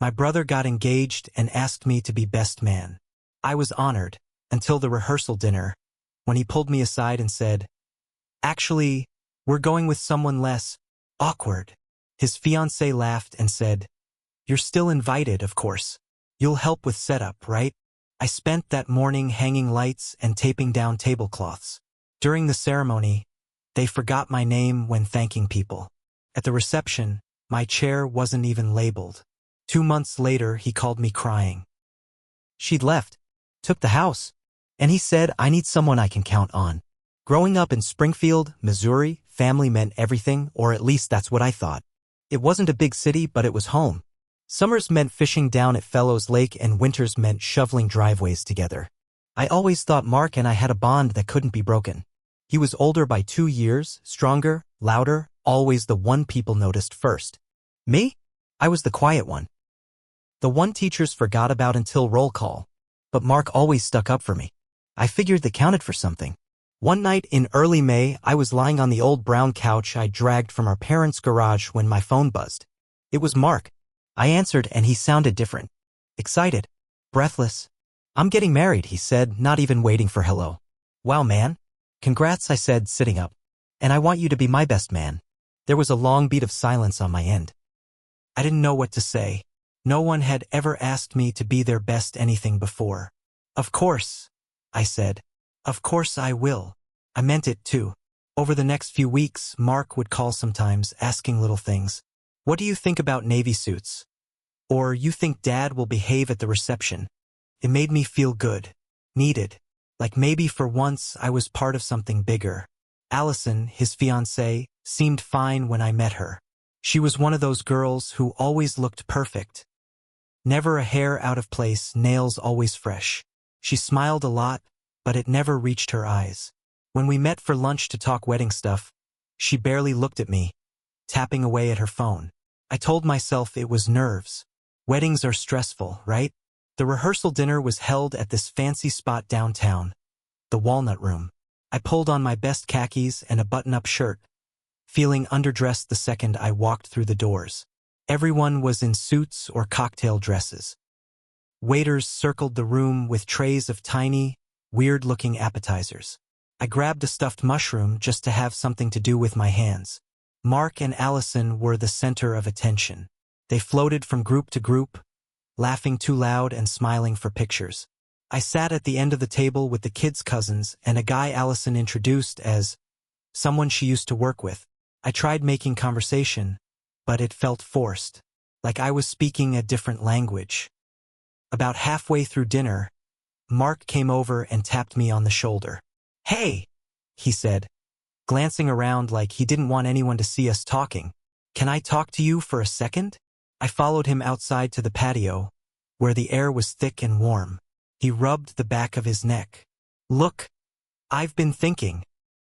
My brother got engaged and asked me to be best man. I was honored, until the rehearsal dinner, when he pulled me aside and said, "Actually, we're going with someone less awkward." His fiancée laughed and said, "You're still invited, of course. You'll help with setup, right?" I spent that morning hanging lights and taping down tablecloths. During the ceremony, they forgot my name when thanking people. At the reception, my chair wasn't even labeled. 2 months later, he called me crying. She'd left, took the house, and he said, "I need someone I can count on." Growing up in Springfield, Missouri, family meant everything, or at least that's what I thought. It wasn't a big city, but it was home. Summers meant fishing down at Fellows Lake and winters meant shoveling driveways together. I always thought Mark and I had a bond that couldn't be broken. He was older by 2 years, stronger, louder, always the one people noticed first. Me? I was the quiet one. The one teachers forgot about until roll call. But Mark always stuck up for me. I figured that counted for something. One night in early May, I was lying on the old brown couch I dragged from our parents' garage when my phone buzzed. It was Mark. I answered and he sounded different. Excited. Breathless. "I'm getting married," he said, not even waiting for hello. "Wow, man. Congrats," I said, sitting up. "And I want you to be my best man." There was a long beat of silence on my end. I didn't know what to say. No one had ever asked me to be their best anything before. "Of course," I said. "Of course I will." I meant it too. Over the next few weeks, Mark would call sometimes, asking little things. "What do you think about navy suits?" Or, "You think Dad will behave at the reception?" It made me feel good. Needed. Like maybe for once I was part of something bigger. Allison, his fiancée, seemed fine when I met her. She was one of those girls who always looked perfect. Never a hair out of place, nails always fresh. She smiled a lot, but it never reached her eyes. When we met for lunch to talk wedding stuff, she barely looked at me, tapping away at her phone. I told myself it was nerves. Weddings are stressful, right? The rehearsal dinner was held at this fancy spot downtown, the Walnut Room. I pulled on my best khakis and a button-up shirt, feeling underdressed the second I walked through the doors. Everyone was in suits or cocktail dresses. Waiters circled the room with trays of tiny, weird-looking appetizers. I grabbed a stuffed mushroom just to have something to do with my hands. Mark and Allison were the center of attention. They floated from group to group, laughing too loud and smiling for pictures. I sat at the end of the table with the kids' cousins and a guy Allison introduced as someone she used to work with. I tried making conversation, but it felt forced, like I was speaking a different language. About halfway through dinner, Mark came over and tapped me on the shoulder. "Hey," he said, glancing around like he didn't want anyone to see us talking. "Can I talk to you for a second?" I followed him outside to the patio, where the air was thick and warm. He rubbed the back of his neck. "Look, I've been thinking."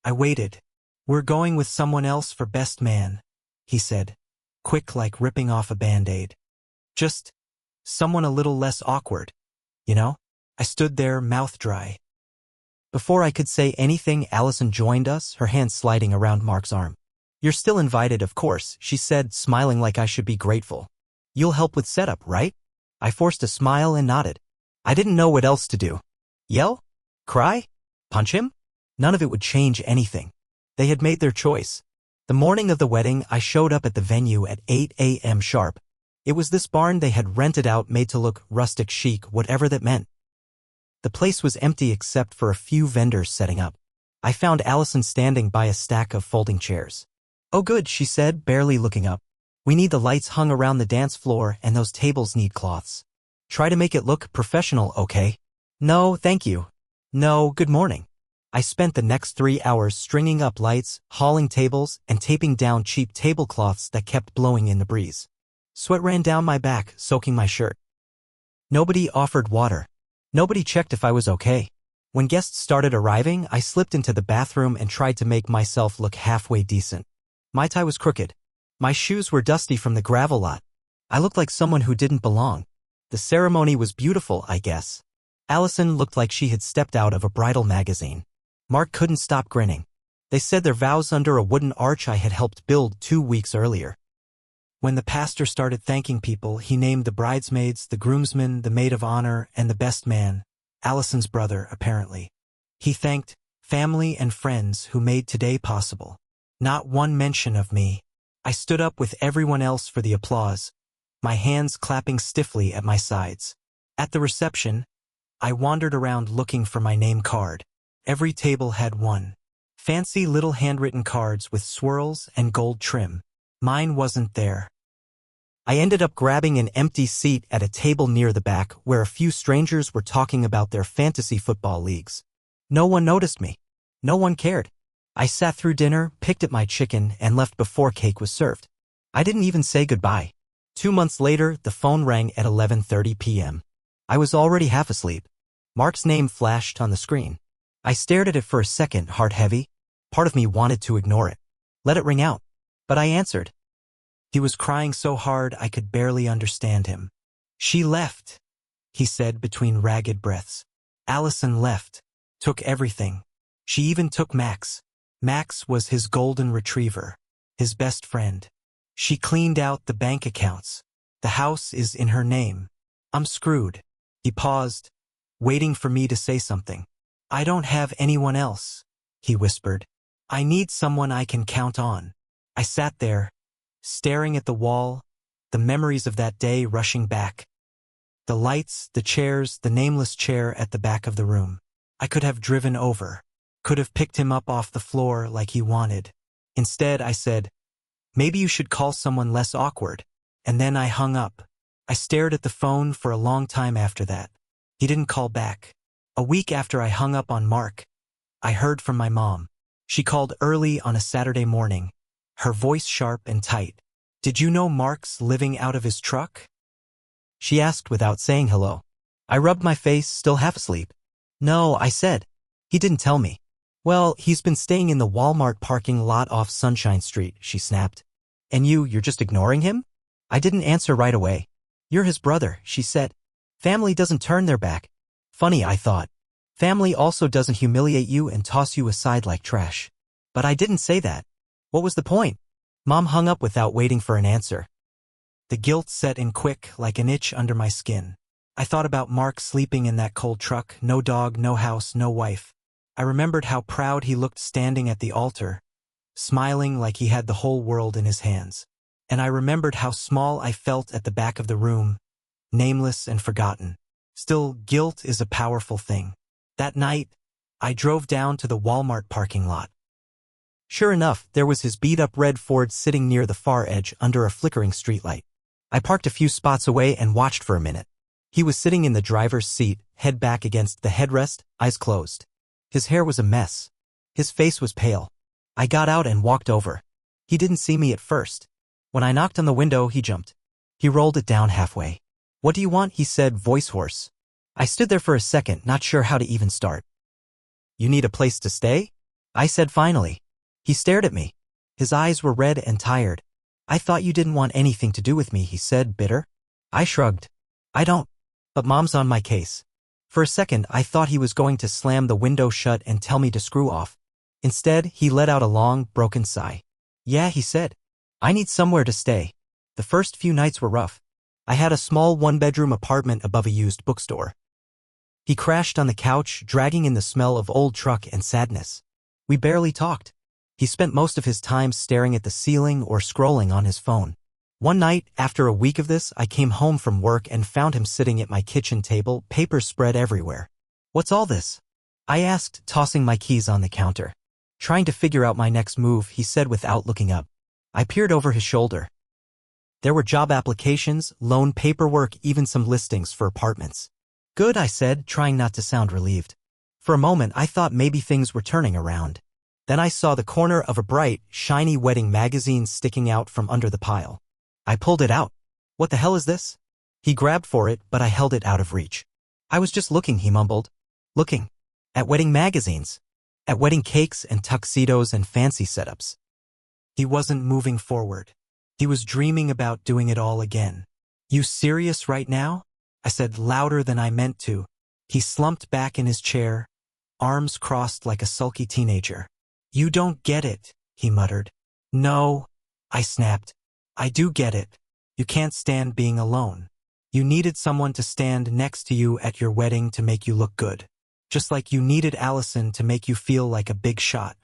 I waited. "We're going with someone else for best man," he said, quick like ripping off a Band-Aid. "Just someone a little less awkward, you know?" I stood there, mouth dry. Before I could say anything, Allison joined us, her hand sliding around Mark's arm. "You're still invited, of course," she said, smiling like I should be grateful. "You'll help with setup, right?" I forced a smile and nodded. I didn't know what else to do. Yell? Cry? Punch him? None of it would change anything. They had made their choice. The morning of the wedding, I showed up at the venue at 8 a.m. sharp. It was this barn they had rented out, made to look rustic chic, whatever that meant. The place was empty except for a few vendors setting up. I found Allison standing by a stack of folding chairs. "Oh good," she said, barely looking up. "We need the lights hung around the dance floor and those tables need cloths. Try to make it look professional, okay?" "No, thank you." "No, good morning." I spent the next 3 hours stringing up lights, hauling tables, and taping down cheap tablecloths that kept blowing in the breeze. Sweat ran down my back, soaking my shirt. Nobody offered water. Nobody checked if I was okay. When guests started arriving, I slipped into the bathroom and tried to make myself look halfway decent. My tie was crooked. My shoes were dusty from the gravel lot. I looked like someone who didn't belong. The ceremony was beautiful, I guess. Allison looked like she had stepped out of a bridal magazine. Mark couldn't stop grinning. They said their vows under a wooden arch I had helped build 2 weeks earlier. When the pastor started thanking people, he named the bridesmaids, the groomsmen, the maid of honor, and the best man, Allison's brother, apparently. He thanked family and friends who made today possible. Not one mention of me. I stood up with everyone else for the applause, my hands clapping stiffly at my sides. At the reception, I wandered around looking for my name card. Every table had one. Fancy little handwritten cards with swirls and gold trim. Mine wasn't there. I ended up grabbing an empty seat at a table near the back where a few strangers were talking about their fantasy football leagues. No one noticed me. No one cared. I sat through dinner, picked at my chicken, and left before cake was served. I didn't even say goodbye. 2 months later, the phone rang at 11:30 p.m. I was already half asleep. Mark's name flashed on the screen. I stared at it for a second, heart heavy. Part of me wanted to ignore it. Let it ring out. But I answered. He was crying so hard I could barely understand him. She left, he said between ragged breaths. Allison left. Took everything. She even took Max. Max was his golden retriever, his best friend. She cleaned out the bank accounts. The house is in her name. I'm screwed. He paused, waiting for me to say something. I don't have anyone else, he whispered. I need someone I can count on. I sat there, staring at the wall, the memories of that day rushing back. The lights, the chairs, the nameless chair at the back of the room. I could have driven over, could have picked him up off the floor like he wanted. Instead, I said, maybe you should call someone less awkward. And then I hung up. I stared at the phone for a long time after that. He didn't call back. A week after I hung up on Mark, I heard from my mom. She called early on a Saturday morning, her voice sharp and tight. Did you know Mark's living out of his truck? She asked without saying hello. I rubbed my face, still half asleep. No, I said. He didn't tell me. Well, he's been staying in the Walmart parking lot off Sunshine Street, she snapped. And you're just ignoring him? I didn't answer right away. You're his brother, she said. Family doesn't turn their back. Funny, I thought. Family also doesn't humiliate you and toss you aside like trash. But I didn't say that. What was the point? Mom hung up without waiting for an answer. The guilt set in quick, like an itch under my skin. I thought about Mark sleeping in that cold truck, no dog, no house, no wife. I remembered how proud he looked standing at the altar, smiling like he had the whole world in his hands. And I remembered how small I felt at the back of the room, nameless and forgotten. Still, guilt is a powerful thing. That night, I drove down to the Walmart parking lot. Sure enough, there was his beat-up red Ford sitting near the far edge under a flickering streetlight. I parked a few spots away and watched for a minute. He was sitting in the driver's seat, head back against the headrest, eyes closed. His hair was a mess. His face was pale. I got out and walked over. He didn't see me at first. When I knocked on the window, he jumped. He rolled it down halfway. What do you want? He said, voice hoarse. I stood there for a second, not sure how to even start. You need a place to stay? I said finally. He stared at me. His eyes were red and tired. I thought you didn't want anything to do with me, he said, bitter. I shrugged. I don't. But Mom's on my case. For a second, I thought he was going to slam the window shut and tell me to screw off. Instead, he let out a long, broken sigh. Yeah, he said. I need somewhere to stay. The first few nights were rough. I had a small one-bedroom apartment above a used bookstore. He crashed on the couch, dragging in the smell of old truck and sadness. We barely talked. He spent most of his time staring at the ceiling or scrolling on his phone. One night, after a week of this, I came home from work and found him sitting at my kitchen table, papers spread everywhere. What's all this? I asked, tossing my keys on the counter. Trying to figure out my next move, he said without looking up. I peered over his shoulder. There were job applications, loan paperwork, even some listings for apartments. Good, I said, trying not to sound relieved. For a moment, I thought maybe things were turning around. Then I saw the corner of a bright, shiny wedding magazine sticking out from under the pile. I pulled it out. What the hell is this? He grabbed for it, but I held it out of reach. I was just looking, he mumbled. Looking. At wedding magazines. At wedding cakes and tuxedos and fancy setups. He wasn't moving forward. He was dreaming about doing it all again. You serious right now? I said louder than I meant to. He slumped back in his chair, arms crossed like a sulky teenager. You don't get it, he muttered. No, I snapped. I do get it. You can't stand being alone. You needed someone to stand next to you at your wedding to make you look good. Just like you needed Allison to make you feel like a big shot.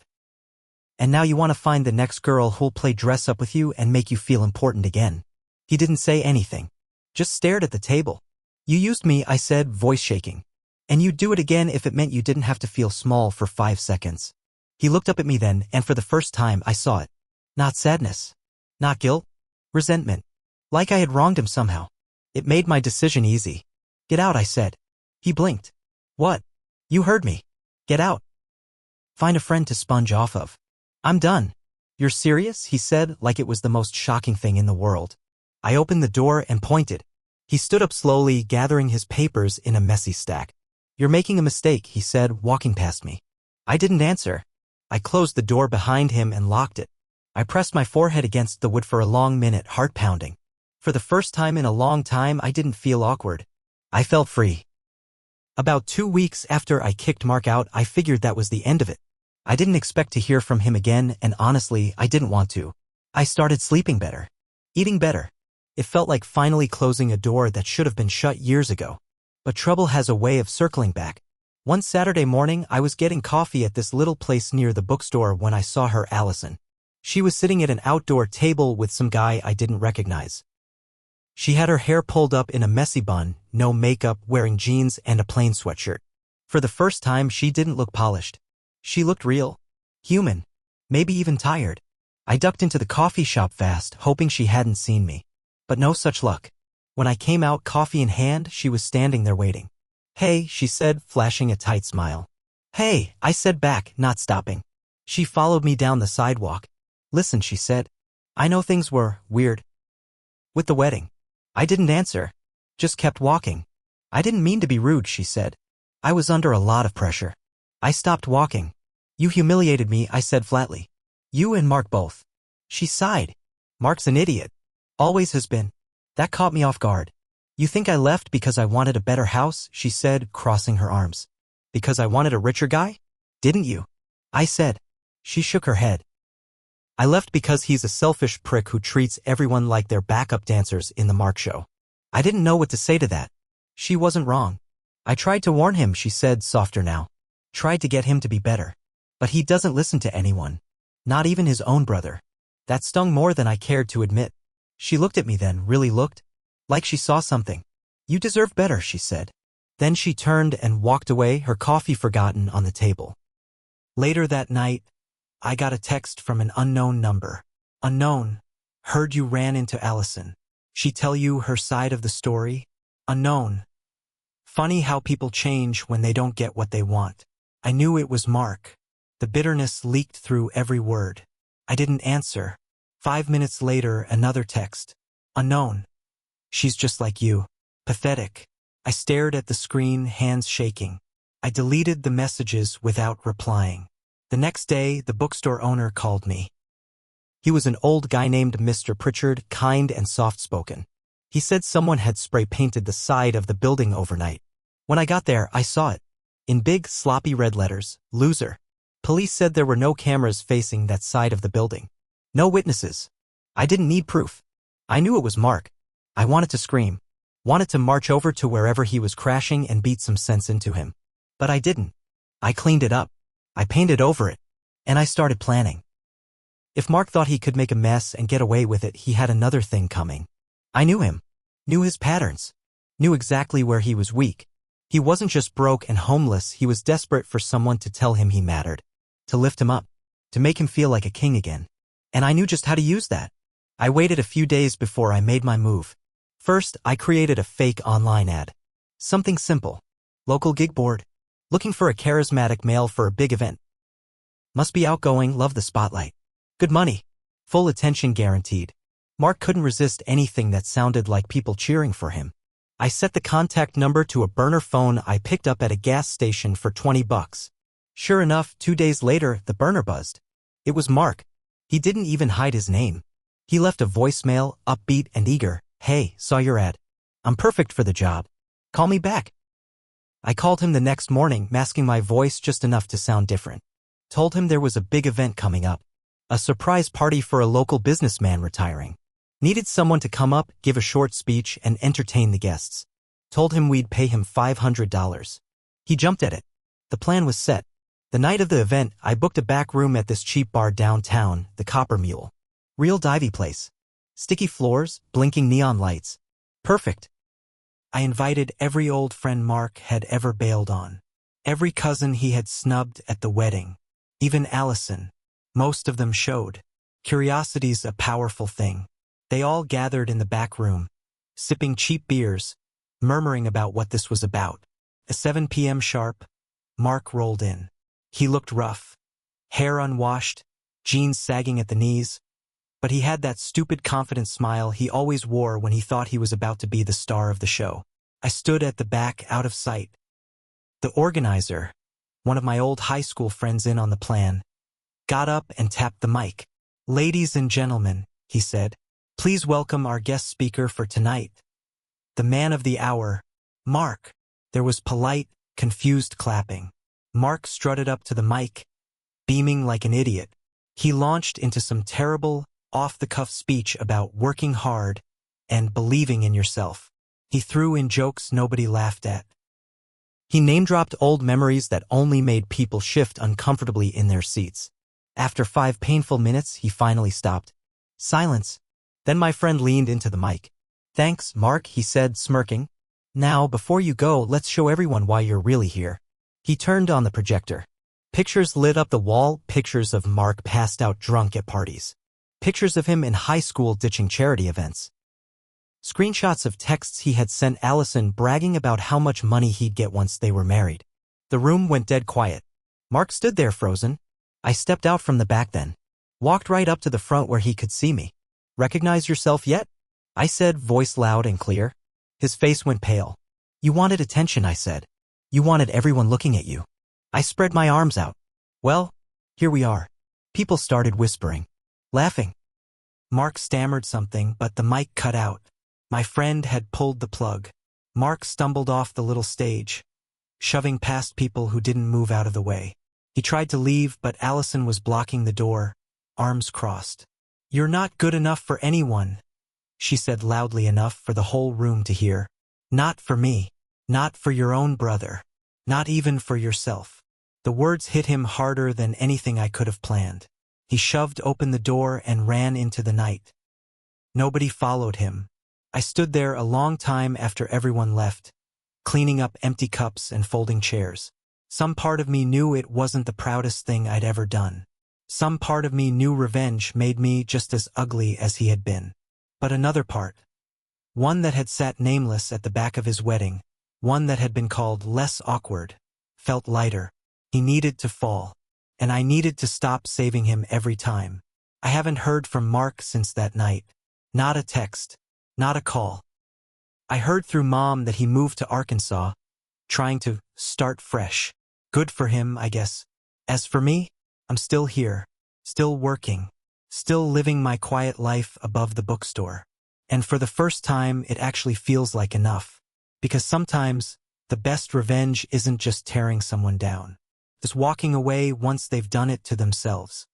And now you want to find the next girl who'll play dress up with you and make you feel important again. He didn't say anything. Just stared at the table. You used me, I said, voice shaking. And you'd do it again if it meant you didn't have to feel small for 5 seconds. He looked up at me then, and for the first time I saw it. Not sadness. Not guilt. Resentment. Like I had wronged him somehow. It made my decision easy. Get out, I said. He blinked. What? You heard me. Get out. Find a friend to sponge off of. I'm done. You're serious? He said, like it was the most shocking thing in the world. I opened the door and pointed. He stood up slowly, gathering his papers in a messy stack. You're making a mistake, he said, walking past me. I didn't answer. I closed the door behind him and locked it. I pressed my forehead against the wood for a long minute, heart pounding. For the first time in a long time, I didn't feel awkward. I felt free. About 2 weeks after I kicked Mark out, I figured that was the end of it. I didn't expect to hear from him again, and honestly, I didn't want to. I started sleeping better. Eating better. It felt like finally closing a door that should have been shut years ago. But trouble has a way of circling back. One Saturday morning, I was getting coffee at this little place near the bookstore when I saw her, Allison. She was sitting at an outdoor table with some guy I didn't recognize. She had her hair pulled up in a messy bun, no makeup, wearing jeans and a plain sweatshirt. For the first time, she didn't look polished. She looked real. Human. Maybe even tired. I ducked into the coffee shop fast, hoping she hadn't seen me. But no such luck. When I came out, coffee in hand, she was standing there waiting. Hey, she said, flashing a tight smile. Hey, I said back, not stopping. She followed me down the sidewalk. Listen, she said. I know things were weird with the wedding. I didn't answer. Just kept walking. I didn't mean to be rude, she said. I was under a lot of pressure. I stopped walking. You humiliated me, I said flatly. You and Mark both. She sighed. Mark's an idiot. Always has been. That caught me off guard. You think I left because I wanted a better house, she said, crossing her arms. Because I wanted a richer guy? Didn't you? I said. She shook her head. I left because he's a selfish prick who treats everyone like they're backup dancers in the Mark show. I didn't know what to say to that. She wasn't wrong. I tried to warn him, she said, softer now. Tried to get him to be better. But he doesn't listen to anyone. Not even his own brother. That stung more than I cared to admit. She looked at me then, really looked. Like she saw something. You deserve better, she said. Then she turned and walked away, her coffee forgotten on the table. Later that night, I got a text from an unknown number. Unknown. Heard you ran into Allison. She tell you her side of the story? Unknown. Funny how people change when they don't get what they want. I knew it was Mark. The bitterness leaked through every word. I didn't answer. 5 minutes later, another text. Unknown. She's just like you. Pathetic. I stared at the screen, hands shaking. I deleted the messages without replying. The next day, the bookstore owner called me. He was an old guy named Mr. Pritchard, kind and soft-spoken. He said someone had spray-painted the side of the building overnight. When I got there, I saw it. In big, sloppy red letters, loser. Police said there were no cameras facing that side of the building. No witnesses. I didn't need proof. I knew it was Mark. I wanted to scream. Wanted to march over to wherever he was crashing and beat some sense into him. But I didn't. I cleaned it up. I painted over it. And I started planning. If Mark thought he could make a mess and get away with it, he had another thing coming. I knew him. Knew his patterns. Knew exactly where he was weak. He wasn't just broke and homeless, he was desperate for someone to tell him he mattered. To lift him up. To make him feel like a king again. And I knew just how to use that. I waited a few days before I made my move. First, I created a fake online ad. Something simple. Local gig board. Looking for a charismatic male for a big event. Must be outgoing, love the spotlight. Good money. Full attention guaranteed. Mark couldn't resist anything that sounded like people cheering for him. I set the contact number to a burner phone I picked up at a gas station for $20. Sure enough, 2 days later, the burner buzzed. It was Mark. He didn't even hide his name. He left a voicemail, upbeat and eager. Hey, saw your ad. I'm perfect for the job. Call me back. I called him the next morning, masking my voice just enough to sound different. Told him there was a big event coming up. A surprise party for a local businessman retiring. Needed someone to come up, give a short speech, and entertain the guests. Told him we'd pay him $500. He jumped at it. The plan was set. The night of the event, I booked a back room at this cheap bar downtown, the Copper Mule. Real divey place. Sticky floors, blinking neon lights. Perfect. I invited every old friend Mark had ever bailed on. Every cousin he had snubbed at the wedding. Even Allison. Most of them showed. Curiosity's a powerful thing. They all gathered in the back room, sipping cheap beers, murmuring about what this was about. At 7 p.m. sharp, Mark rolled in. He looked rough. Hair unwashed, jeans sagging at the knees. But he had that stupid confident smile he always wore when he thought he was about to be the star of the show. I stood at the back, out of sight. The organizer, one of my old high school friends in on the plan, got up and tapped the mic. "Ladies and gentlemen," he said, "please welcome our guest speaker for tonight. The man of the hour, Mark." There was polite, confused clapping. Mark strutted up to the mic, beaming like an idiot. He launched into some terrible, off-the-cuff speech about working hard and believing in yourself. He threw in jokes nobody laughed at. He name-dropped old memories that only made people shift uncomfortably in their seats. After 5 painful minutes, he finally stopped. Silence. Then my friend leaned into the mic. "Thanks, Mark," he said, smirking. "Now, before you go, let's show everyone why you're really here." He turned on the projector. Pictures lit up the wall, pictures of Mark passed out drunk at parties. Pictures of him in high school ditching charity events. Screenshots of texts he had sent Allison bragging about how much money he'd get once they were married. The room went dead quiet. Mark stood there frozen. I stepped out from the back then. Walked right up to the front where he could see me. "Recognize yourself yet?" I said, voice loud and clear. His face went pale. "You wanted attention," I said. "You wanted everyone looking at you." I spread my arms out. "Well, here we are." People started whispering, laughing. Mark stammered something, but the mic cut out. My friend had pulled the plug. Mark stumbled off the little stage, shoving past people who didn't move out of the way. He tried to leave, but Allison was blocking the door, arms crossed. "You're not good enough for anyone," she said loudly enough for the whole room to hear. "Not for me. Not for your own brother. Not even for yourself." The words hit him harder than anything I could have planned. He shoved open the door and ran into the night. Nobody followed him. I stood there a long time after everyone left, cleaning up empty cups and folding chairs. Some part of me knew it wasn't the proudest thing I'd ever done. Some part of me knew revenge made me just as ugly as he had been. But another part, one that had sat nameless at the back of his wedding, one that had been called less awkward, felt lighter. He needed to fall, and I needed to stop saving him every time. I haven't heard from Mark since that night. Not a text, not a call. I heard through Mom that he moved to Arkansas, trying to start fresh. Good for him, I guess. As for me, I'm still here, still working, still living my quiet life above the bookstore. And for the first time, it actually feels like enough. Because sometimes, the best revenge isn't just tearing someone down. It's walking away once they've done it to themselves.